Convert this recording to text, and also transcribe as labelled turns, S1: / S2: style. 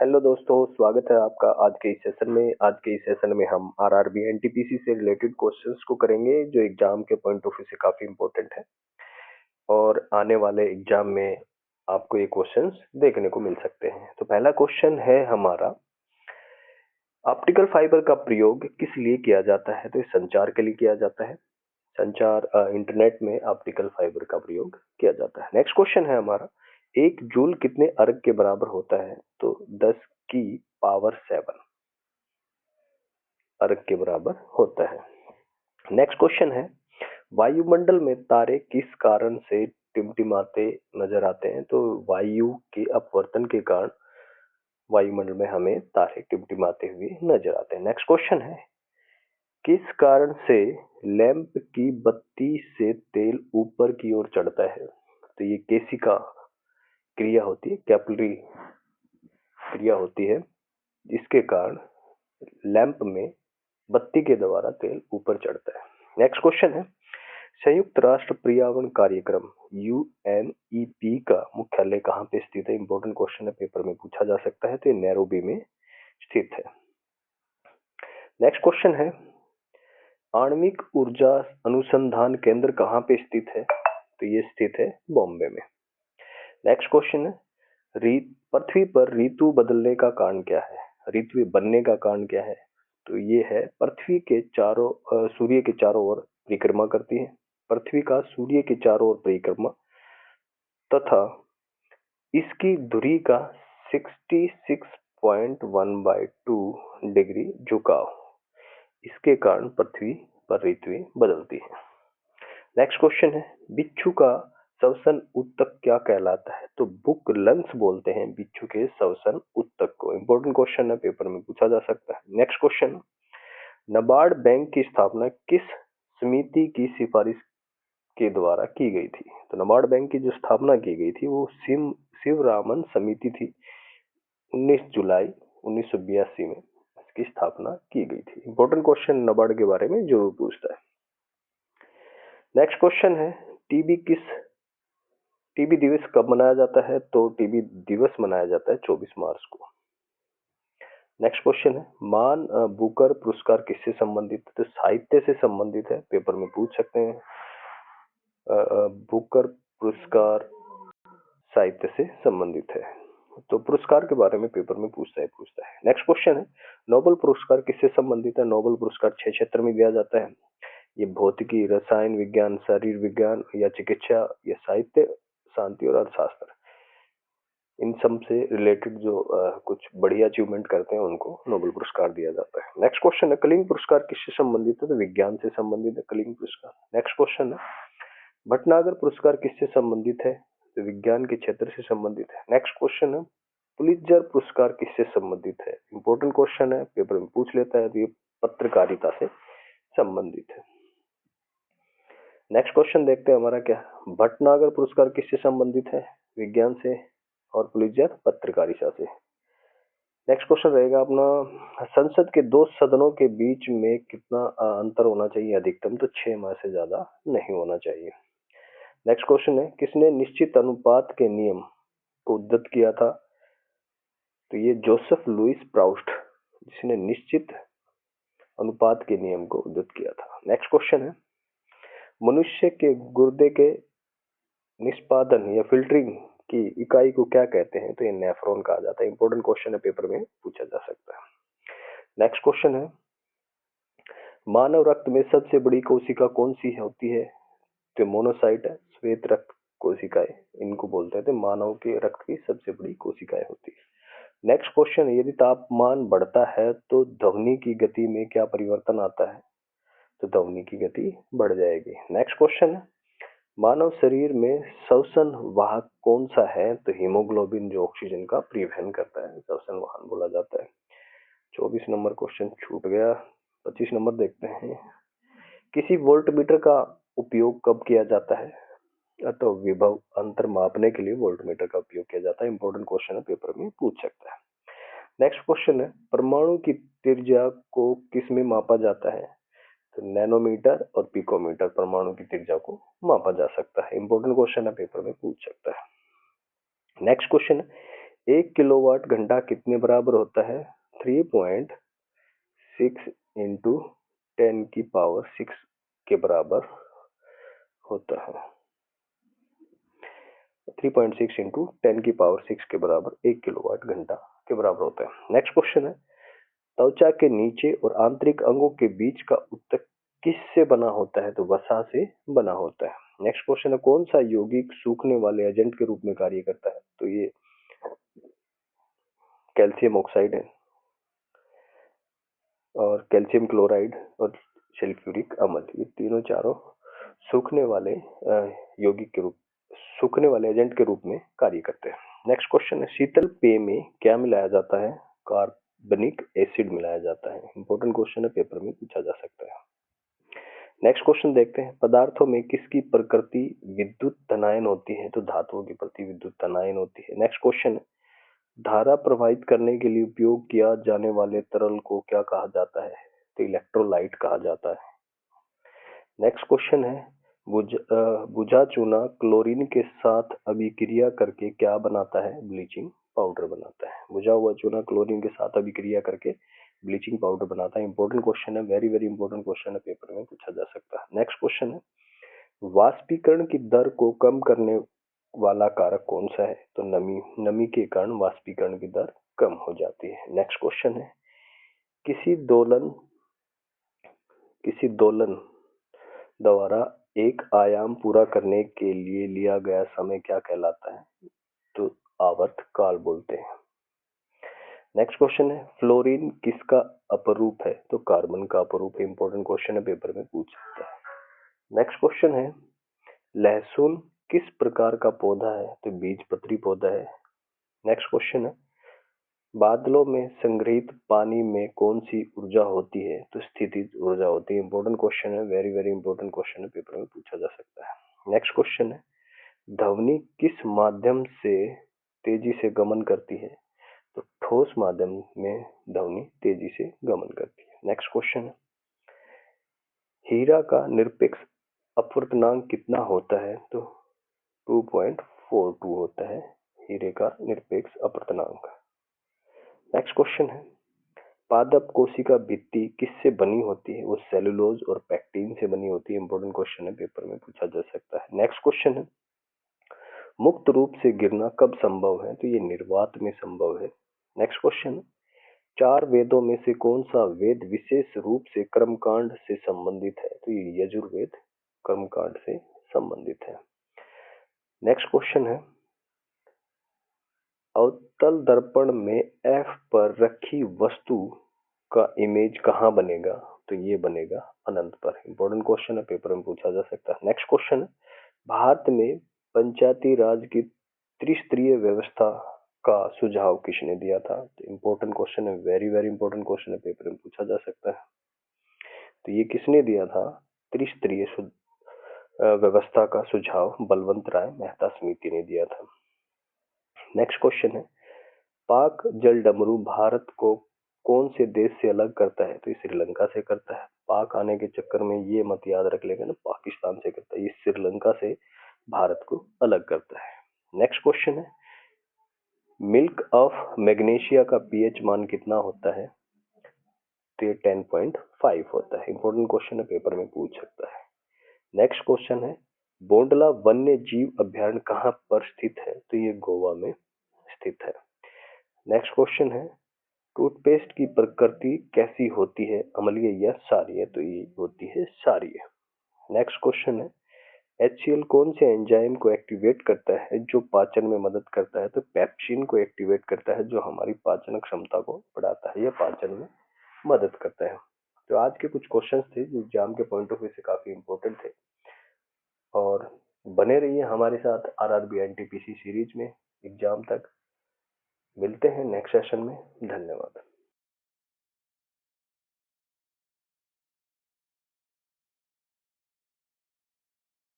S1: Hello दोस्तों, स्वागत है आपका आज के इस सेशन में। आज के इस सेशन में हम आरआरबी एनटीपीसी से रिलेटेड क्वेश्चंस को करेंगे जो एग्जाम के पॉइंट ऑफ व्यू से काफी इंपॉर्टेंट है और आने वाले एग्जाम में आपको ये क्वेश्चंस देखने को मिल सकते हैं। तो पहला क्वेश्चन है हमारा, ऑप्टिकल फाइबर का प्रयोग किस लिए किया जाता है? तो ये संचार के लिए किया जाता है। संचार इंटरनेट में ऑप्टिकल फाइबर का प्रयोग किया जाता है। नेक्स्ट क्वेश्चन है हमारा, एक जूल कितने अर्ग के बराबर होता है? तो 10 की पावर 7 अर्ग के बराबर होता है। नेक्स्ट क्वेश्चन है, वायुमंडल में तारे किस कारण से टिमटिमाते नजर आते हैं? तो वायु के अपवर्तन के कारण वायुमंडल में हमें तारे टिमटिमाते हुए नजर आते हैं। नेक्स्ट क्वेश्चन है, किस कारण से लैंप की बत्ती से तेल ऊपर की ओर चढ़ता है? तो ये केशिका क्रिया होती है, कैपिलरी क्रिया होती है, जिसके कारण लैंप में बत्ती के द्वारा तेल ऊपर चढ़ता है। नेक्स्ट क्वेश्चन है, संयुक्त राष्ट्र पर्यावरण कार्यक्रम यूएनईपी का मुख्यालय कहाँ पे स्थित है? इंपॉर्टेंट क्वेश्चन है, पेपर में पूछा जा सकता है। तो ये नैरोबी में स्थित है। नेक्स्ट क्वेश्चन है, आणविक ऊर्जा अनुसंधान केंद्र कहाँ पे स्थित है? तो ये स्थित है बॉम्बे में। नेक्स्ट क्वेश्चन है, पृथ्वी पर ऋतु बदलने का कारण क्या है? ऋतु बनने का कारण क्या है? तो ये है पृथ्वी के चारों सूर्य के चारों ओर परिक्रमा करती है। पृथ्वी का सूर्य के चारों ओर परिक्रमा तथा इसकी धुरी का 66.1/2 डिग्री झुकाव, इसके कारण पृथ्वी पर ऋतुएं बदलती है। नेक्स्ट क्वेश्चन है, बिच्छू का श्वसन ऊतक क्या कहलाता है? तो बुक लंग्स बोलते हैं बिच्छू के श्वसन ऊतक को। इंपॉर्टेंट क्वेश्चन है, पेपर में पूछा जा सकता है। नेक्स्ट क्वेश्चन, नाबार्ड बैंक की स्थापना किस समिति की सिफारिश के द्वारा की गई थी? तो नाबार्ड बैंक की जो स्थापना की गई थी वो शिवरामन समिति थी। 19 जुलाई 1982 में इसकी स्थापना की गई थी। इंपॉर्टेंट क्वेश्चन नाबार्ड के बारे में जरूर पूछता है। नेक्स्ट क्वेश्चन है, टीबी दिवस कब मनाया जाता है? तो टीबी दिवस मनाया जाता है 24 मार्च को। नेक्स्ट क्वेश्चन है, मान बुकर पुरस्कार किससे संबंधित है? तो साहित्य से संबंधित है, पेपर में पूछ सकते हैं। बुकर पुरस्कार साहित्य से संबंधित है, तो पुरस्कार के बारे में पेपर में पूछता है। नेक्स्ट क्वेश्चन है, नोबेल पुरस्कार किससे संबंधित है? नोबेल पुरस्कार 6 क्षेत्र में दिया जाता है। ये भौतिकी, रसायन विज्ञान, शरीर विज्ञान या चिकित्सा या साहित्य, शांति और अर्थशास्त्र, इन सब से रिलेटेड जो कुछ बढ़िया अचीवमेंट करते हैं उनको नोबेल पुरस्कार दिया जाता है। नेक्स्ट क्वेश्चन है, कलिंग पुरस्कार किससे संबंधित है? तो विज्ञान से संबंधित है कलिंग पुरस्कार। नेक्स्ट क्वेश्चन है, भटनागर पुरस्कार किससे संबंधित है? तो विज्ञान के क्षेत्र से संबंधित है। नेक्स्ट क्वेश्चन है, पुलित्जर पुरस्कार किससे संबंधित है? इंपॉर्टेंट क्वेश्चन है, पेपर में पूछ लेता है, तो ये पत्रकारिता से संबंधित है। नेक्स्ट क्वेश्चन देखते हैं हमारा क्या, भटनागर पुरस्कार किससे संबंधित है? विज्ञान से, और पुलित्जर पत्रकारिता से। नेक्स्ट क्वेश्चन रहेगा अपना, संसद के दो सदनों के बीच में कितना अंतर होना चाहिए अधिकतम? तो 6 माह से ज्यादा नहीं होना चाहिए। नेक्स्ट क्वेश्चन है, किसने निश्चित अनुपात के नियम को उद्धृत किया था? तो ये जोसेफ लुइस प्राउस्ट, जिसने निश्चित अनुपात के नियम को उद्धृत किया था। नेक्स्ट क्वेश्चन है, मनुष्य के गुर्दे के निष्पादन या फिल्टरिंग की इकाई को क्या कहते हैं? तो ये नेफ्रॉन कहा जाता है। इंपॉर्टेंट क्वेश्चन है, पेपर में पूछा जा सकता है। नेक्स्ट क्वेश्चन है, मानव रक्त में सबसे बड़ी कोशिका कौन सी होती है? तो मोनोसाइट है, श्वेत रक्त कोशिकाएं, इनको बोलते हैं। तो मानव के रक्त की सबसे बड़ी कोशिकाएं होती है। नेक्स्ट क्वेश्चन, यदि तापमान बढ़ता है तो ध्वनि की गति में क्या परिवर्तन आता है? तो ध्वनि की गति बढ़ जाएगी। नेक्स्ट क्वेश्चन है, मानव शरीर में श्वसन वाहक कौन सा है? तो हीमोग्लोबिन, जो ऑक्सीजन का परिवहन करता है, श्वसन वाहक बोला जाता है। 24 नंबर क्वेश्चन छूट गया। 25 नंबर देखते हैं, किसी वोल्टमीटर का उपयोग कब किया जाता है? तो विभव अंतर मापने के लिए वोल्टमीटर का उपयोग किया जाता है। इंपॉर्टेंट क्वेश्चन है, पेपर में पूछ सकता है। नेक्स्ट क्वेश्चन है, परमाणु की त्रिज्या को किस में मापा जाता है? तो नैनोमीटर और पिकोमीटर, परमाणु की त्रिज्या को मापा जा सकता है। इंपॉर्टेंट क्वेश्चन है, पेपर में पूछ सकता है। नेक्स्ट क्वेश्चन है, 1 किलोवाट घंटा कितने बराबर होता है? 3.6 इंटू 10⁶ के बराबर होता है। 3.6 इंटू 10⁶ के बराबर 1 किलोवाट घंटा के बराबर होता है। नेक्स्ट क्वेश्चन है, त्वचा के नीचे और आंतरिक अंगों के बीच का ऊतक किससे बना होता है? तो वसा से बना होता है। नेक्स्ट क्वेश्चन है, कौन सा यौगिक सूखने वाले एजेंट के रूप में कार्य करता है? तो ये कैल्शियम ऑक्साइड है, और कैल्शियम क्लोराइड और सल्फ्यूरिक अम्ल, ये तीनों चारों सूखने वाले यौगिक के रूप सूखने वाले एजेंट के रूप में कार्य करते हैं। नेक्स्ट क्वेश्चन है, शीतल पेय में क्या मिलाया जाता है? कार्बनिक एसिड मिलाया जाता है। इंपॉर्टेंट क्वेश्चन है, पेपर में पूछा जा सकता है। नेक्स्ट क्वेश्चन देखते हैं, पदार्थों में किसकी प्रकृति विद्युत तनायन होती है? तो धातुओं की प्रति विद्युत तनायन होती है। नेक्स्ट क्वेश्चन है, धारा प्रवाहित करने के लिए उपयोग किया जाने वाले तरल को क्या कहा जाता है? तो इलेक्ट्रोलाइट कहा जाता है। नेक्स्ट क्वेश्चन है, बुझा चूना क्लोरीन के साथ अभिक्रिया करके क्या बनाता है? ब्लीचिंग पाउडर बनाता है। बुझा हुआ चूना क्लोरीन के साथ अभिक्रिया करके ब्लीचिंग पाउडर बनाता है। इंपॉर्टेंट क्वेश्चन है, वेरी वेरी इंपॉर्टेंट क्वेश्चन है, पेपर में पूछा जा सकता है। नेक्स्ट क्वेश्चन है, वाष्पीकरण की दर को कम करने वाला कारक कौन सा है? तो नमी के कारण वाष्पीकरण की दर कम हो जाती है। नेक्स्ट क्वेश्चन है, किसी दोलन द्वारा एक आयाम पूरा करने के लिए लिया गया समय क्या कहलाता है? तो आवर्त काल बोलते हैं। नेक्स्ट क्वेश्चन है, फ्लोरीन किसका अपरूप है? तो कार्बन का अपरूप है। इंपॉर्टेंट क्वेश्चन है, पेपर में पूछ सकता है। नेक्स्ट क्वेश्चन है, लहसुन किस प्रकार का पौधा है? तो बीजपत्री पौधा है। नेक्स्ट क्वेश्चन है, बादलों में संग्रहित पानी में कौन सी ऊर्जा होती है? तो स्थितिज ऊर्जा होती है। इंपॉर्टेंट क्वेश्चन है, वेरी वेरी इंपॉर्टेंट क्वेश्चन है, पेपर में पूछा जा सकता है। नेक्स्ट क्वेश्चन है, ध्वनि किस माध्यम से तेजी से गमन करती है? तो ठोस माध्यम में ध्वनि तेजी से गमन करती है। नेक्स्ट क्वेश्चन है, हीरा का निरपेक्ष अपवर्तनांक कितना होता है? तो 2.42 होता है हीरे का निरपेक्ष अपवर्तनांक। नेक्स्ट क्वेश्चन है, पादप कोशिका भित्ति किससे बनी होती है? वो सेलुलोज और पैक्टिन से बनी होती है। इंपॉर्टेंट क्वेश्चन है, पेपर में पूछा जा सकता है। नेक्स्ट क्वेश्चन है, मुक्त रूप से गिरना कब संभव है? तो ये निर्वात में संभव है। नेक्स्ट क्वेश्चन, 4 वेदों में से कौन सा वेद विशेष रूप से कर्मकांड से संबंधित है? तो ये यजुर्वेद कर्मकांड से संबंधित है। नेक्स्ट क्वेश्चन है, अवतल दर्पण में F पर रखी वस्तु का इमेज कहाँ बनेगा? तो ये बनेगा अनंत पर। इंपॉर्टेंट क्वेश्चन है, पेपर में पूछा जा सकता है। नेक्स्ट क्वेश्चन है, भारत में पंचायती राज की त्रिस्तरीय व्यवस्था का सुझाव किसने दिया था? तो इंपॉर्टेंट क्वेश्चन है, वेरी वेरी इंपॉर्टेंट क्वेश्चन है, पेपर में पूछा जा सकता है। तो ये किसने दिया था? त्रिस्तरीय व्यवस्था का सुझाव बलवंत राय मेहता समिति ने दिया था। नेक्स्ट क्वेश्चन है, पाक जल डमरू भारत को कौन से देश से अलग करता है? तो ये श्रीलंका से करता है। पाक आने के चक्कर में ये मत याद रख लेगा ना, पाकिस्तान से करता है, ये श्रीलंका से भारत को अलग करता है। नेक्स्ट क्वेश्चन है, मिल्क ऑफ मैग्नीशिया का पीएच मान कितना होता है? तो ये 10.5 होता है। इंपॉर्टेंट क्वेश्चन है, पेपर में पूछ सकता है। नेक्स्ट क्वेश्चन है, बोंडला वन्य जीव अभ्यारण्य कहाँ पर स्थित है? तो ये गोवा में स्थित है। नेक्स्ट क्वेश्चन है, टूथपेस्ट की प्रकृति कैसी होती है? अम्लीय या क्षारीय? तो ये होती है क्षारीय। नेक्स्ट क्वेश्चन है, HCl कौन से एंजाइम को एक्टिवेट करता है जो पाचन में मदद करता है? तो पेप्सिन को एक्टिवेट करता है जो हमारी पाचन क्षमता को बढ़ाता है या पाचन में मदद करता है। तो आज के कुछ क्वेश्चंस थे जो एग्जाम के पॉइंट ऑफ व्यू से काफी इंपॉर्टेंट थे, और बने रहिए हमारे साथ RRB NTPC सीरीज में एग्जाम तक। मिलते हैं नेक्स्ट सेशन में। धन्यवाद।